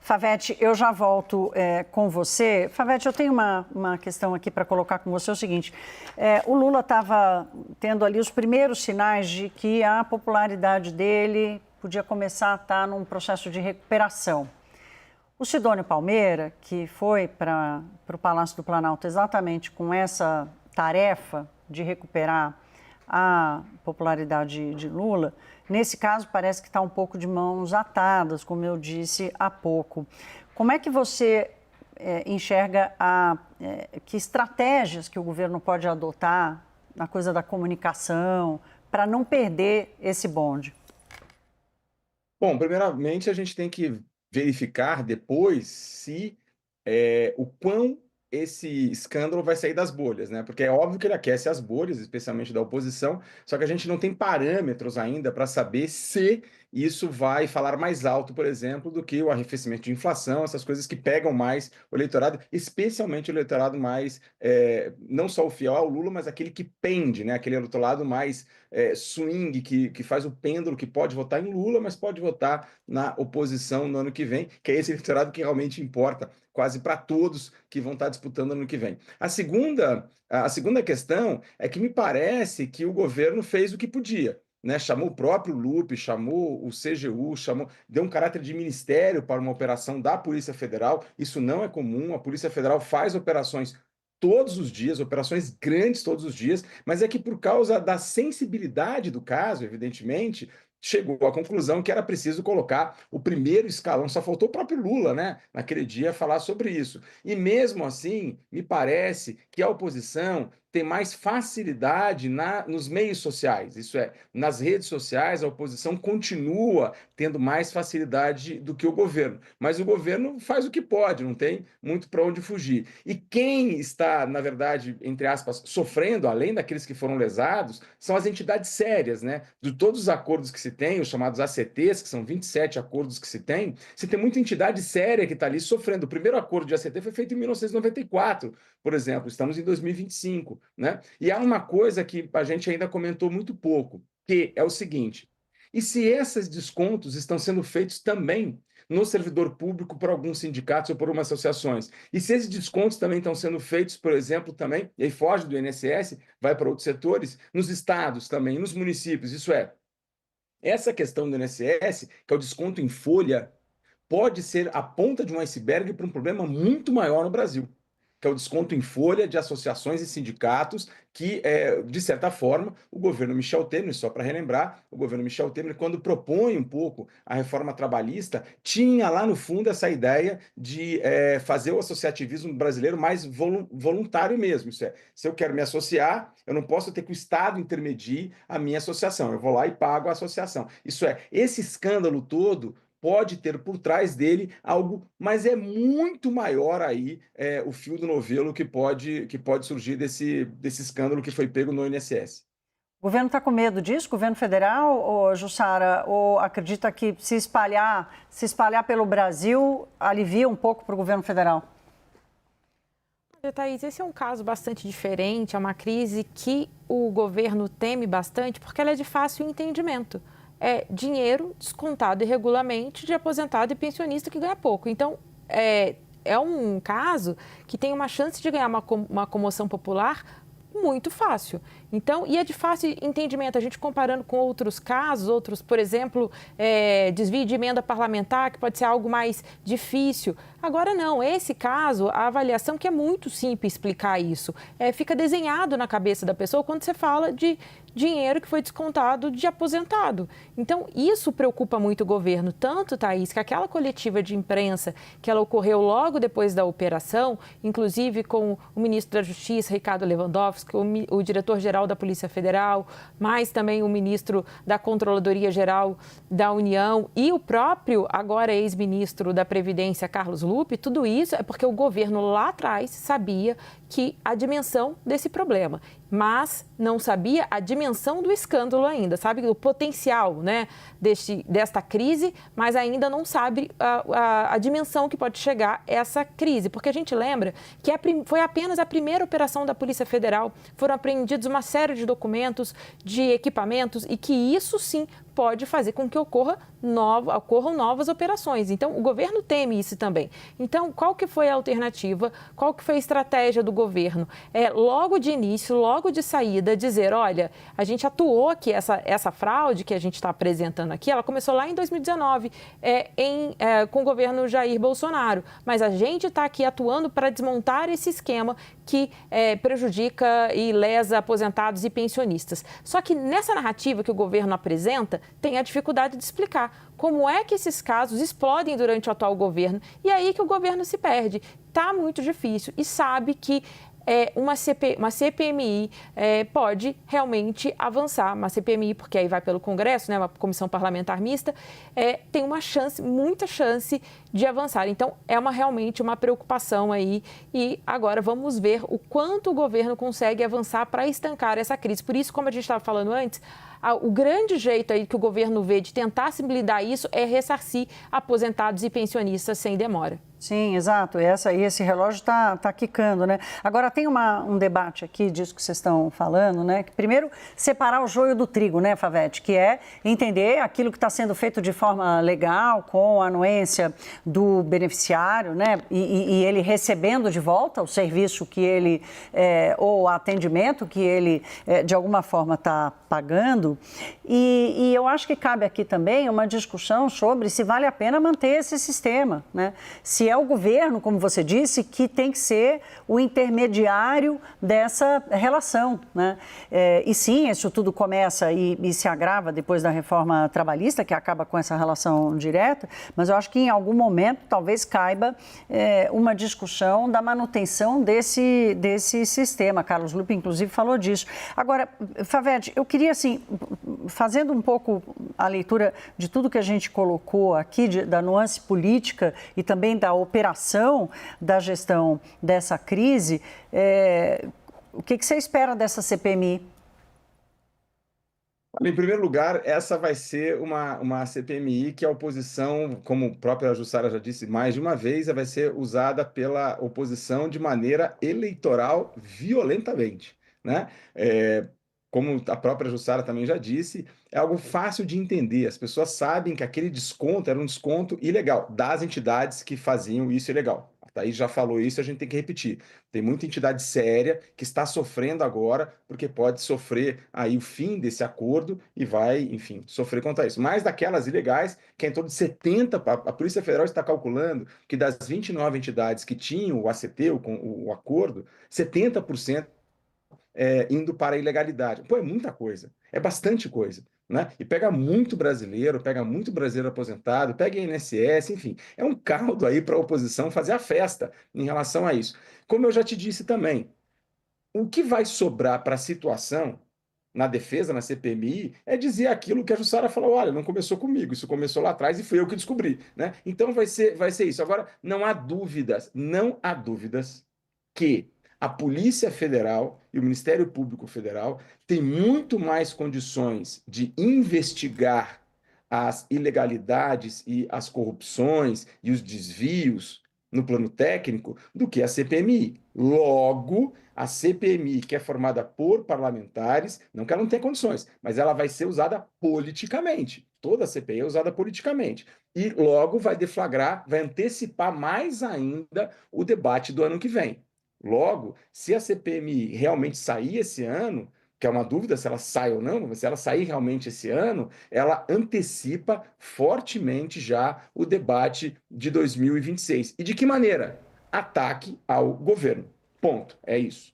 Favete, eu já volto com você. Favete, eu tenho uma questão aqui para colocar com você, é o seguinte, o Lula estava tendo ali os primeiros sinais de que a popularidade dele podia começar a estar num processo de recuperação. O Sidônio Palmeira, que foi para o Palácio do Planalto exatamente com essa tarefa de recuperar a popularidade de Lula, nesse caso parece que está um pouco de mãos atadas, como eu disse há pouco. Como é que você enxerga que estratégias que o governo pode adotar na coisa da comunicação para não perder esse bonde? Bom, primeiramente a gente tem que verificar depois se o quão esse escândalo vai sair das bolhas, né? Porque é óbvio que ele aquece as bolhas, especialmente da oposição, só que a gente não tem parâmetros ainda para saber se isso vai falar mais alto, por exemplo, do que o arrefecimento de inflação, essas coisas que pegam mais o eleitorado, especialmente o eleitorado mais, não só o fiel ao Lula, mas aquele que pende, né? Aquele eleitorado mais swing, que faz o pêndulo, que pode votar em Lula, mas pode votar na oposição no ano que vem, que é esse eleitorado que realmente importa quase para todos que vão estar disputando ano que vem. A segunda questão é que me parece que o governo fez o que podia. Né, chamou o próprio Lupe, chamou o CGU, deu um caráter de ministério para uma operação da Polícia Federal. Isso não é comum. A Polícia Federal faz operações todos os dias, operações grandes todos os dias, mas é que por causa da sensibilidade do caso, evidentemente, chegou à conclusão que era preciso colocar o primeiro escalão. Só faltou o próprio Lula, né, naquele dia, falar sobre isso. E mesmo assim, me parece que a oposição tem mais facilidade nos meios sociais, isso é, nas redes sociais, a oposição continua tendo mais facilidade do que o governo. Mas o governo faz o que pode, não tem muito para onde fugir. E quem está, na verdade, entre aspas, sofrendo, além daqueles que foram lesados, são as entidades sérias, né? De todos os acordos que se tem, os chamados ACTs, que são 27 acordos que se tem muita entidade séria que está ali sofrendo. O primeiro acordo de ACT foi feito em 1994, por exemplo, estamos em 2025. Né? E há uma coisa que a gente ainda comentou muito pouco, que é o seguinte: e se esses descontos estão sendo feitos também no servidor público por alguns sindicatos ou por umas associações? E se esses descontos também estão sendo feitos, por exemplo, também, e aí foge do INSS, vai para outros setores, nos estados também, nos municípios, isso é, essa questão do INSS, que é o desconto em folha, pode ser a ponta de um iceberg para um problema muito maior no Brasil, que é o desconto em folha de associações e sindicatos que, de certa forma, o governo Michel Temer, só para relembrar, o governo Michel Temer, quando propõe um pouco a reforma trabalhista, tinha lá no fundo essa ideia de fazer o associativismo brasileiro mais voluntário mesmo. Isso é, se eu quero me associar, eu não posso ter que o Estado intermedie a minha associação, eu vou lá e pago a associação. Isso é, esse escândalo todo pode ter por trás dele algo, mas é muito maior aí o fio do novelo que pode surgir desse escândalo que foi pego no INSS. O governo está com medo disso, governo federal, ou Jussara, ou acredita que se espalhar pelo Brasil alivia um pouco para o governo federal? Olha, Thaís, esse é um caso bastante diferente, é uma crise que o governo teme bastante porque ela é de fácil entendimento. É dinheiro descontado irregularmente de aposentado e pensionista que ganha pouco. Então, é um caso que tem uma chance de ganhar uma comoção popular muito fácil. Então, e é de fácil entendimento, a gente comparando com outros casos, por exemplo, desvio de emenda parlamentar, que pode ser algo mais difícil. Agora não, esse caso, a avaliação que é muito simples explicar isso, fica desenhado na cabeça da pessoa quando você fala de dinheiro que foi descontado de aposentado. Então, isso preocupa muito o governo, tanto, Thaís, que aquela coletiva de imprensa que ela ocorreu logo depois da operação, inclusive com o ministro da Justiça, Ricardo Lewandowski, o diretor-geral da Polícia Federal, mas também o ministro da Controladoria Geral da União e o próprio, agora ex-ministro da Previdência, Carlos Lupe, tudo isso é porque o governo lá atrás sabia que a dimensão desse problema, mas não sabia a dimensão do escândalo ainda, sabe o potencial, né, desta crise, mas ainda não sabe a dimensão que pode chegar essa crise, porque a gente lembra que foi apenas a primeira operação da Polícia Federal, foram apreendidos uma série de documentos, de equipamentos e que isso sim pode fazer com que ocorram novas operações. Então, o governo teme isso também. Então, qual que foi a alternativa? Qual que foi a estratégia do governo? Logo de início, logo de saída, dizer, olha, a gente atuou aqui, essa fraude que a gente está apresentando aqui, ela começou lá em 2019, com o governo Jair Bolsonaro, mas a gente está aqui atuando para desmontar esse esquema que prejudica e lesa aposentados e pensionistas. Só que nessa narrativa que o governo apresenta, tem a dificuldade de explicar como é que esses casos explodem durante o atual governo e é aí que o governo se perde. Está muito difícil e sabe que uma CPMI pode realmente avançar. Uma CPMI, porque aí vai pelo Congresso, né, uma comissão parlamentar mista, tem uma chance, muita chance de avançar. Então, realmente uma preocupação aí e agora vamos ver o quanto o governo consegue avançar para estancar essa crise. Por isso, como a gente estava falando antes, o grande jeito aí que o governo vê de tentar se blindar isso é ressarcir aposentados e pensionistas sem demora. Sim, exato. Esse relógio está quicando, né? Agora, tem um debate aqui disso que vocês estão falando, né? Que, primeiro, separar o joio do trigo, né, Favete? Que é entender aquilo que está sendo feito de forma legal, com a anuência do beneficiário, né? E ele recebendo de volta o serviço que ele, ou o atendimento que ele, de alguma forma, está pagando. E eu acho que cabe aqui também uma discussão sobre se vale a pena manter esse sistema, né? Se é o governo, como você disse, que tem que ser o intermediário dessa relação, né? E sim, isso tudo começa e se agrava depois da reforma trabalhista, que acaba com essa relação direta, mas eu acho que em algum momento talvez caiba uma discussão da manutenção desse sistema. Carlos Lupe, inclusive, falou disso. Agora, Favete, eu queria, assim, fazendo um pouco a leitura de tudo que a gente colocou aqui, da nuance política e também da operação da gestão dessa crise, o que você espera dessa CPMI? Em primeiro lugar, essa vai ser uma CPMI que a oposição, como a própria Jussara já disse mais de uma vez, vai ser usada pela oposição de maneira eleitoral violentamente, né? Como a própria Jussara também já disse, é algo fácil de entender. As pessoas sabem que aquele desconto era um desconto ilegal das entidades que faziam isso ilegal. A Thaís já falou isso, a gente tem que repetir. Tem muita entidade séria que está sofrendo agora, porque pode sofrer aí o fim desse acordo e vai, enfim, sofrer contra isso. Mas daquelas ilegais, que é em torno de 70, a Polícia Federal está calculando que das 29 entidades que tinham o ACT, o acordo, 70% indo para a ilegalidade. Pô, é muita coisa, é bastante coisa, né? E pega muito brasileiro aposentado, pega INSS, enfim, é um caldo aí para a oposição fazer a festa em relação a isso. Como eu já te disse também, o que vai sobrar para a situação na defesa, na CPMI, é dizer aquilo que a Jussara falou, olha, não começou comigo, isso começou lá atrás e fui eu que descobri, né? Então vai ser isso. Agora, não há dúvidas que a Polícia Federal e o Ministério Público Federal têm muito mais condições de investigar as ilegalidades e as corrupções e os desvios no plano técnico do que a CPMI. Logo, a CPMI, que é formada por parlamentares, não que ela não tenha condições, mas ela vai ser usada politicamente. Toda a CPI é usada politicamente. E logo vai deflagrar, vai antecipar mais ainda o debate do ano que vem. Logo, se a CPMI realmente sair esse ano, que é uma dúvida se ela sai ou não, mas se ela sair realmente esse ano, ela antecipa fortemente já o debate de 2026. E de que maneira? Ataque ao governo. Ponto. É isso.